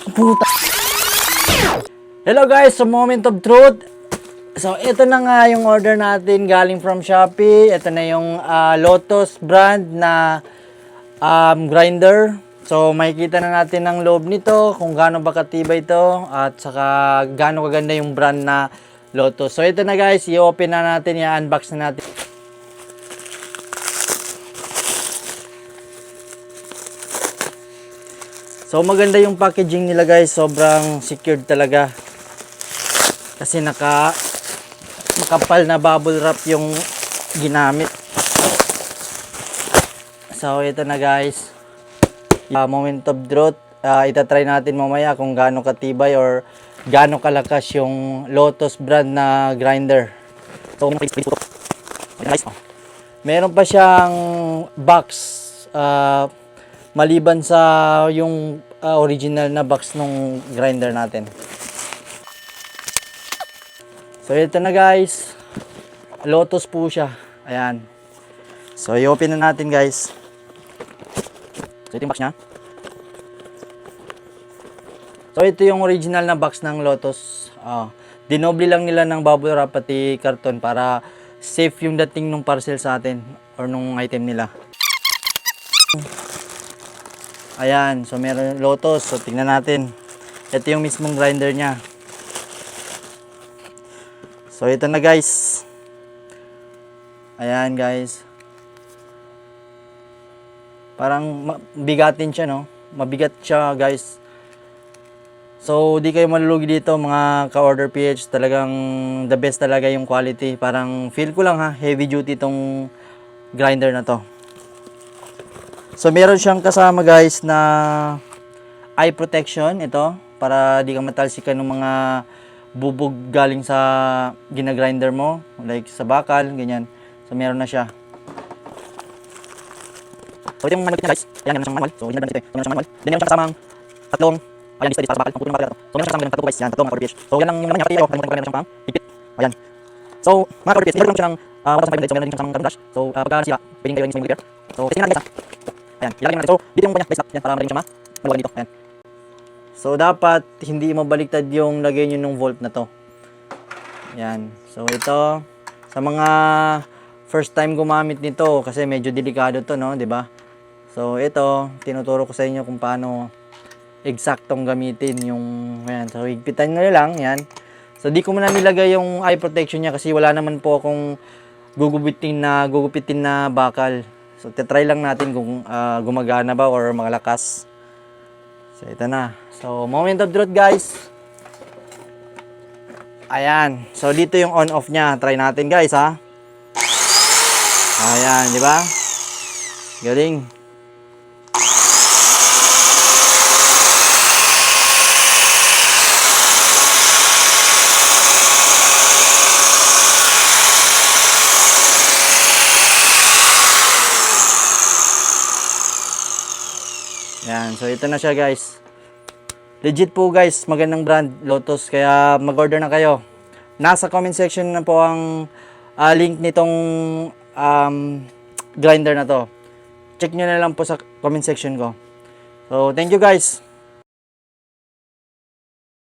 Puta. Hello guys, sa Moment of Truth. So, ito na nga yung order natin galing from Shopee. Ito na yung Lotus brand na grinder. So, makikita na natin ang loob nito, kung gaano ba katibay ito, at saka gaano kaganda yung brand na Lotus. So, ito na guys, i-open na natin, i-unbox na natin. So, maganda yung packaging nila guys, sobrang secured talaga. Kasi makapal na bubble wrap yung ginamit. So, ito na guys. Moment of Truth. Itatry natin mamaya kung gaano katibay or gaano kalakas yung Lotus brand na grinder. So, meron pa siyang box. Maliban sa yung original na box ng grinder natin. So, ito na guys. Lotus po siya. Ayan. So, i-open na natin guys. So, ito yung box niya. So, ito yung original na box ng Lotus. Dinoble lang nila ng bubble wrap pati karton para safe yung dating ng parcel sa atin or nung item nila. Ayan. So, meron Lotus. So, tingnan natin. Ito yung mismong grinder niya. So, ito na guys. Ayan guys. Parang bigatin siya, no? Mabigat siya guys. So, di kayo malulugi dito mga ka-order PH. Talagang the best talaga yung quality. Parang feel ko lang ha, heavy duty tong grinder na to. So, meron siyang kasama guys na eye protection. Ito, para di ka matalsikan ng mga bubog galing sa ginagrinder mo. Like sa bakal, ganyan. So, meron na siya. So, ito yung manual niya guys. Ayan, meron siyang manual. So, original brand ito eh. So, meron siyang manual. Then, meron siyang kasamang tatlong, ayan, lista dito para sa bakal. Pangputin mga bakal ito. So, meron siyang tatlo guys. Yan, tatlong mga order PH. So, yan lang yung naman niya. Pati ito, kalimutan ko meron siyang pang higpit. Ayan. So, mga order PH, meron lang siya ng 1,500. So, meron din siyang kasama brush. So, pagka nasira, pwedeng kayo yung repair. So, testing natin guys ha. Ayan, ilalagay natin. So, dito yung kanya guys. Yan, para madaling siya maluwagan dito. Ayan. So, dapat hindi mabaliktad yung lagay nyo ng volt na to. Ayan. So, ito, sa mga first time gumamit nito, kasi medyo delikado to, no? Diba? So, ito, tinuturo ko sa inyo kung paano eksaktong gamitin yung, ayan. So, higpitan nyo lang, yan. So, di ko muna nilagay yung eye protection niya kasi wala naman po akong gugupitin na bakal. So, try lang natin kung gumagana ba or malakas. So, ito na. So, Moment of Truth, guys. Ayan. So, dito yung on-off niya. Try natin, guys, ha. Ayan, di ba? Galing. Ayan. So, ito na siya, guys. Legit po guys, magandang brand, Lotus, kaya mag-order na kayo. Nasa comment section na po ang link nitong grinder na to. Check nyo na lang po sa comment section ko. So, thank you guys.